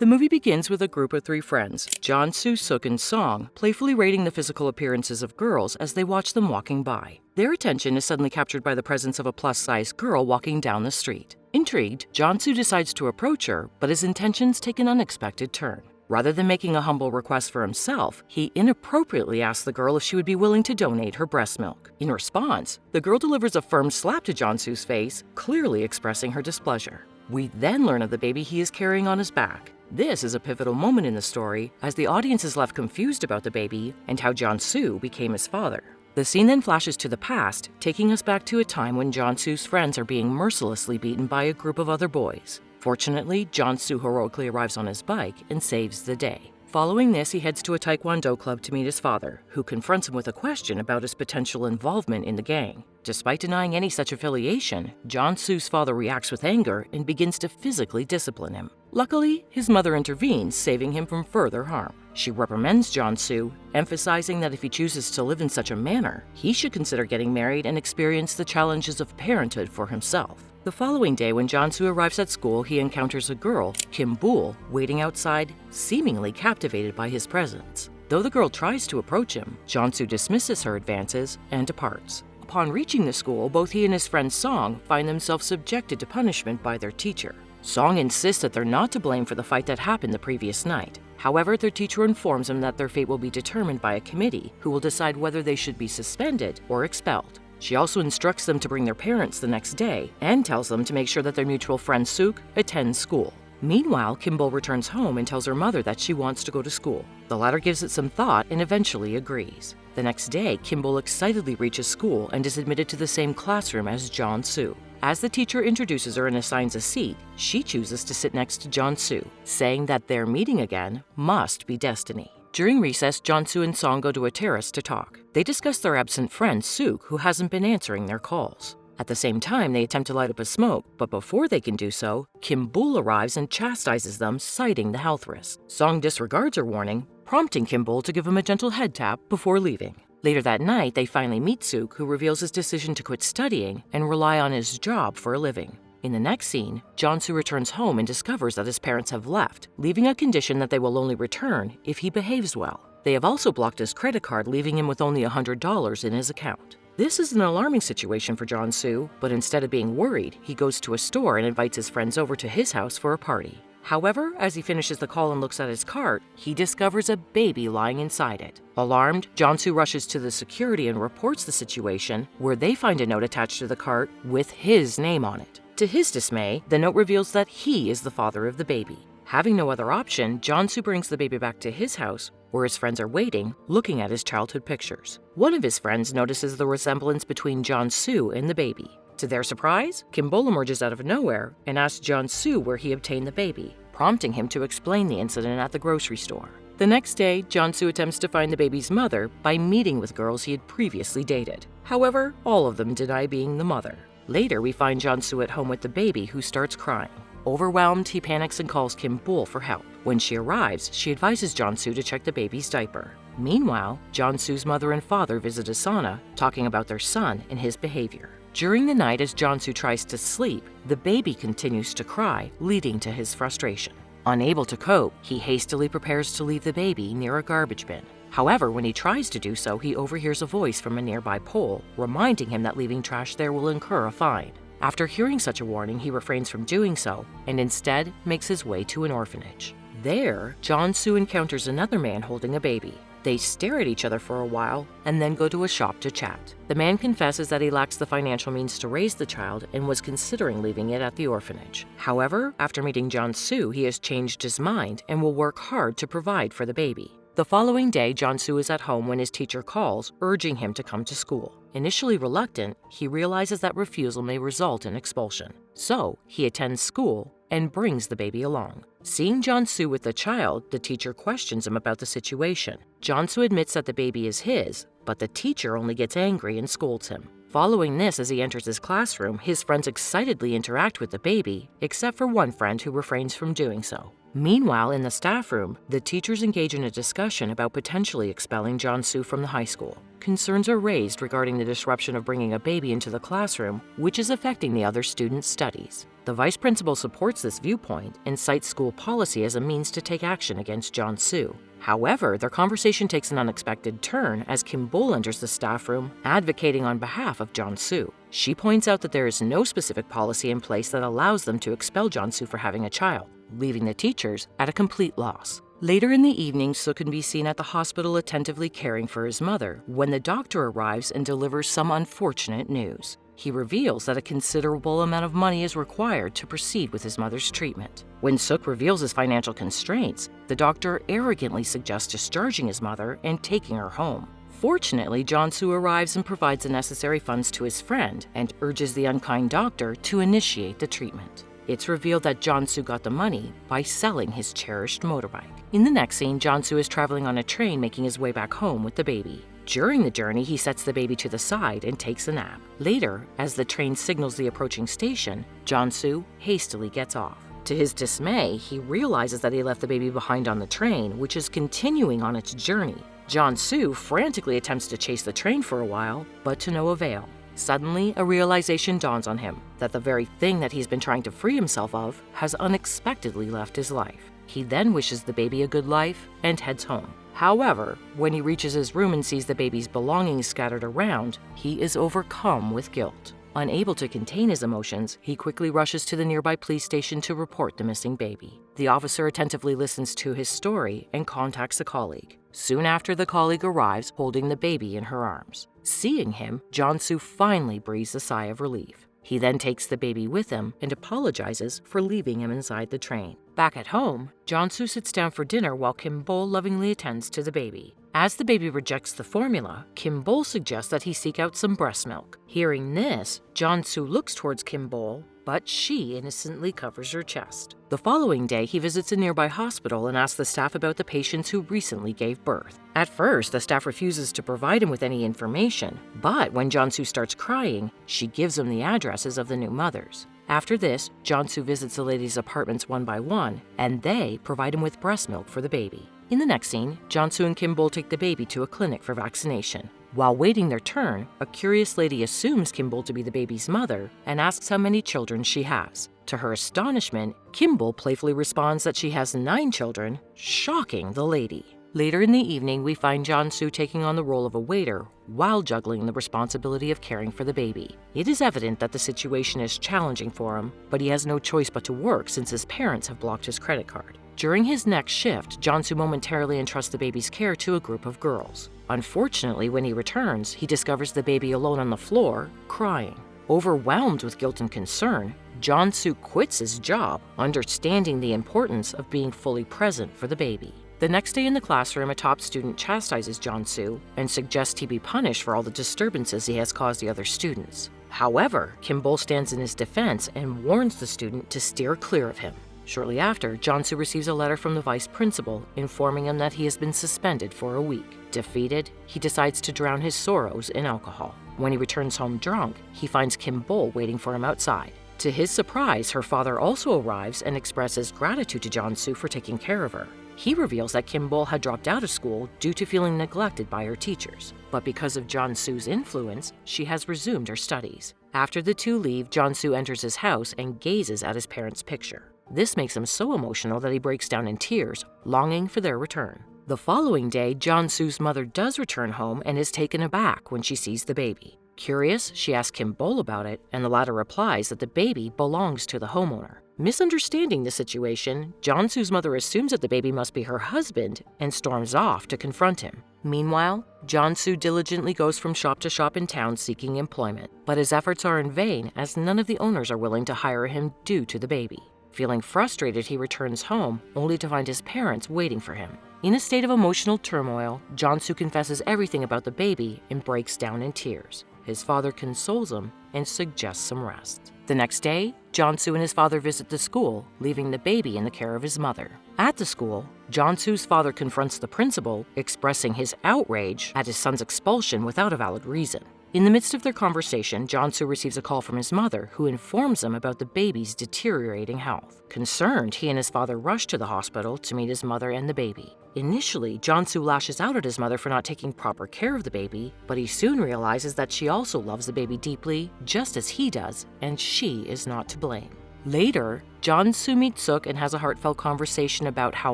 The movie begins with a group of 3 friends, John, Soo, Sook, and Song, playfully rating the physical appearances of girls as they watch them walking by. Their attention is suddenly captured by the presence of a plus-sized girl walking down the street. Intrigued, John-soo decides to approach her, but his intentions take an unexpected turn. Rather than making a humble request for himself, he inappropriately asks the girl if she would be willing to donate her breast milk. In response, the girl delivers a firm slap to John-soo's face, clearly expressing her displeasure. We then learn of the baby he is carrying on his back. This is a pivotal moment in the story, as the audience is left confused about the baby and how John-soo became his father. The scene then flashes to the past, taking us back to a time when John-soo's friends are being mercilessly beaten by a group of other boys. Fortunately, John-soo heroically arrives on his bike and saves the day. Following this, he heads to a taekwondo club to meet his father, who confronts him with a question about his potential involvement in the gang. Despite denying any such affiliation, John-soo's father reacts with anger and begins to physically discipline him. Luckily, his mother intervenes, saving him from further harm. She reprimands John-soo, emphasizing that if he chooses to live in such a manner, he should consider getting married and experience the challenges of parenthood for himself. The following day, when John-soo arrives at school, he encounters a girl, Kim Bul, waiting outside, seemingly captivated by his presence. Though the girl tries to approach him, John-soo dismisses her advances and departs. Upon reaching the school, both he and his friend Song find themselves subjected to punishment by their teacher. Song insists that they're not to blame for the fight that happened the previous night. However, their teacher informs them that their fate will be determined by a committee who will decide whether they should be suspended or expelled. She also instructs them to bring their parents the next day and tells them to make sure that their mutual friend Sook attends school. Meanwhile, Kim Bul returns home and tells her mother that she wants to go to school. The latter gives it some thought and eventually agrees. The next day, Kim Bul excitedly reaches school and is admitted to the same classroom as John-soo. As the teacher introduces her and assigns a seat, she chooses to sit next to John-soo, saying that their meeting again must be destiny. During recess, John-soo and Song go to a terrace to talk. They discuss their absent friend, Sook, who hasn't been answering their calls. At the same time, they attempt to light up a smoke, but before they can do so, Kim Bul arrives and chastises them, citing the health risk. Song disregards her warning, prompting Kim Bul to give him a gentle head tap before leaving. Later that night, they finally meet Sook, who reveals his decision to quit studying and rely on his job for a living. In the next scene, John-soo returns home and discovers that his parents have left, leaving a condition that they will only return if he behaves well. They have also blocked his credit card, leaving him with only $100 in his account. This is an alarming situation for John-soo, but instead of being worried, he goes to a store and invites his friends over to his house for a party. However, as he finishes the call and looks at his cart, he discovers a baby lying inside it. Alarmed, John-soo rushes to the security and reports the situation, where they find a note attached to the cart with his name on it. To his dismay, the note reveals that he is the father of the baby. Having no other option, John-soo brings the baby back to his house, where his friends are waiting, looking at his childhood pictures. One of his friends notices the resemblance between John-soo and the baby. To their surprise, Kim Bul emerges out of nowhere and asks John-soo where he obtained the baby, prompting him to explain the incident at the grocery store. The next day, John-soo attempts to find the baby's mother by meeting with girls he had previously dated. However, all of them deny being the mother. Later, we find John-soo at home with the baby, who starts crying. Overwhelmed, he panics and calls Kim Bul for help. When she arrives, she advises John-soo to check the baby's diaper. Meanwhile, John-soo's mother and father visit Asana, talking about their son and his behavior. During the night, as John-soo tries to sleep, the baby continues to cry, leading to his frustration. Unable to cope, he hastily prepares to leave the baby near a garbage bin. However, when he tries to do so, he overhears a voice from a nearby pole, reminding him that leaving trash there will incur a fine. After hearing such a warning, he refrains from doing so and instead makes his way to an orphanage. There, John-soo encounters another man holding a baby. They stare at each other for a while and then go to a shop to chat. The man confesses that he lacks the financial means to raise the child and was considering leaving it at the orphanage. However, after meeting John-soo, he has changed his mind and will work hard to provide for the baby. The following day, John-soo is at home when his teacher calls, urging him to come to school. Initially reluctant, he realizes that refusal may result in expulsion. So, he attends school and brings the baby along. Seeing John-soo with the child, the teacher questions him about the situation. John-soo admits that the baby is his, but the teacher only gets angry and scolds him. Following this, as he enters his classroom, his friends excitedly interact with the baby, except for one friend who refrains from doing so. Meanwhile, in the staff room, the teachers engage in a discussion about potentially expelling John-soo from the high school. concerns are raised regarding the disruption of bringing a baby into the classroom, which is affecting the other students' studies. The vice principal supports this viewpoint and cites school policy as a means to take action against John-Soo. However, their conversation takes an unexpected turn as Kim-bol enters the staff room, advocating on behalf of John-Soo. She points out that there is no specific policy in place that allows them to expel John-Soo for having a child, leaving the teachers at a complete loss. Later in the evening, Soo can be seen at the hospital attentively caring for his mother when the doctor arrives and delivers some unfortunate news. He reveals that a considerable amount of money is required to proceed with his mother's treatment. When Sook reveals his financial constraints, the doctor arrogantly suggests discharging his mother and taking her home. Fortunately, John-Soo arrives and provides the necessary funds to his friend and urges the unkind doctor to initiate the treatment. It's revealed that John-Soo got the money by selling his cherished motorbike. In the next scene, John-Soo is traveling on a train making his way back home with the baby. During the journey, he sets the baby to the side and takes a nap. Later, as the train signals the approaching station, John-Soo hastily gets off. To his dismay, he realizes that he left the baby behind on the train, which is continuing on its journey. John-Soo frantically attempts to chase the train for a while, but to no avail. Suddenly, a realization dawns on him that the very thing that he's been trying to free himself of has unexpectedly left his life. He then wishes the baby a good life and heads home. However, when he reaches his room and sees the baby's belongings scattered around, he is overcome with guilt. Unable to contain his emotions, he quickly rushes to the nearby police station to report the missing baby. The officer attentively listens to his story and contacts a colleague. Soon after, the colleague arrives holding the baby in her arms. Seeing him, John-Soo finally breathes a sigh of relief. He then takes the baby with him and apologizes for leaving him inside the train. Back at home, John-Soo sits down for dinner while Kim-bol lovingly attends to the baby. As the baby rejects the formula, Kim-bol suggests that he seek out some breast milk. Hearing this, John-Soo looks towards Kim-bol, but she innocently covers her chest. The following day, he visits a nearby hospital and asks the staff about the patients who recently gave birth. At first, the staff refuses to provide him with any information, but when John-Soo starts crying, she gives him the addresses of the new mothers. After this, John-Soo visits the ladies' apartments one by one, and they provide him with breast milk for the baby. In the next scene, John-Soo and Kim-bol take the baby to a clinic for vaccination. While waiting their turn, a curious lady assumes Kim-bol to be the baby's mother and asks how many children she has. To her astonishment, Kim-bol playfully responds that she has 9 children, shocking the lady. Later in the evening, we find John-Soo taking on the role of a waiter while juggling the responsibility of caring for the baby. It is evident that the situation is challenging for him, but he has no choice but to work since his parents have blocked his credit card. During his next shift, John-Soo momentarily entrusts the baby's care to a group of girls. Unfortunately, when he returns, he discovers the baby alone on the floor, crying. Overwhelmed with guilt and concern, John-Soo quits his job, understanding the importance of being fully present for the baby. The next day in the classroom, a top student chastises John-Soo and suggests he be punished for all the disturbances he has caused the other students. However, Kim-bol stands in his defense and warns the student to steer clear of him. Shortly after, John-Soo receives a letter from the vice principal informing him that he has been suspended for a week. Defeated, he decides to drown his sorrows in alcohol. When he returns home drunk, he finds Kim-bol waiting for him outside. To his surprise, her father also arrives and expresses gratitude to John-Soo for taking care of her. He reveals that Kim-bol had dropped out of school due to feeling neglected by her teachers, but because of John-Soo's influence, she has resumed her studies. After the two leave, John-Soo enters his house and gazes at his parents' picture. This makes him so emotional that he breaks down in tears, longing for their return. The following day, John-Soo's mother does return home and is taken aback when she sees the baby. Curious, she asks Kim-bol about it, and the latter replies that the baby belongs to the homeowner. Misunderstanding the situation, John-Soo's mother assumes that the baby must be her husband and storms off to confront him. Meanwhile, John-Soo diligently goes from shop to shop in town seeking employment, but his efforts are in vain as none of the owners are willing to hire him due to the baby. Feeling frustrated, he returns home, only to find his parents waiting for him. In a state of emotional turmoil, John-Soo confesses everything about the baby and breaks down in tears. His father consoles him and suggests some rest. The next day, John-Soo and his father visit the school, leaving the baby in the care of his mother. At the school, John-Soo's father confronts the principal, expressing his outrage at his son's expulsion without a valid reason. In the midst of their conversation, John-soo receives a call from his mother, who informs him about the baby's deteriorating health. Concerned, he and his father rush to the hospital to meet his mother and the baby. Initially, John-soo lashes out at his mother for not taking proper care of the baby, but he soon realizes that she also loves the baby deeply, just as he does, and she is not to blame. Later, John-soo meets Suk and has a heartfelt conversation about how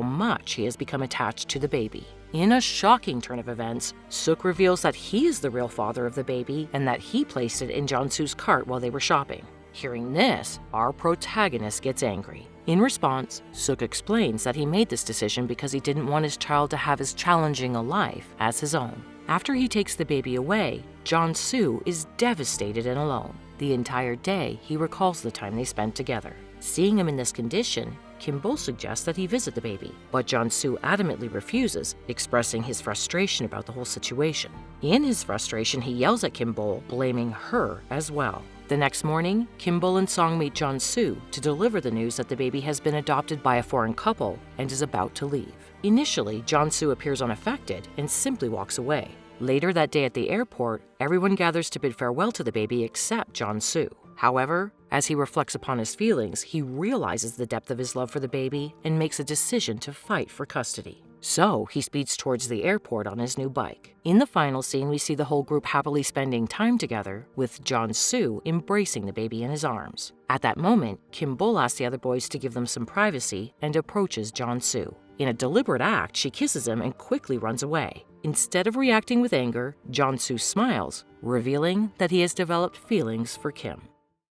much he has become attached to the baby. In a shocking turn of events, Suk reveals that he is the real father of the baby and that he placed it in John-soo's cart while they were shopping. Hearing this, our protagonist gets angry. In response, Suk explains that he made this decision because he didn't want his child to have as challenging a life as his own. After he takes the baby away, John-soo is devastated and alone. The entire day, he recalls the time they spent together. Seeing him in this condition, Kim-bol suggests that he visit the baby, but John-soo adamantly refuses, expressing his frustration about the whole situation. In his frustration, he yells at Kim-bol, blaming her as well. The next morning, Kim-bol and Song meet John-soo to deliver the news that the baby has been adopted by a foreign couple and is about to leave. Initially, John-soo appears unaffected and simply walks away. Later that day at the airport, everyone gathers to bid farewell to the baby except John-soo. However, as he reflects upon his feelings, he realizes the depth of his love for the baby and makes a decision to fight for custody. So, he speeds towards the airport on his new bike. In the final scene, we see the whole group happily spending time together, with John-soo embracing the baby in his arms. At that moment, Kim-bol asks the other boys to give them some privacy and approaches John-soo. In a deliberate act, she kisses him and quickly runs away. Instead of reacting with anger, John-soo smiles, revealing that he has developed feelings for Kim.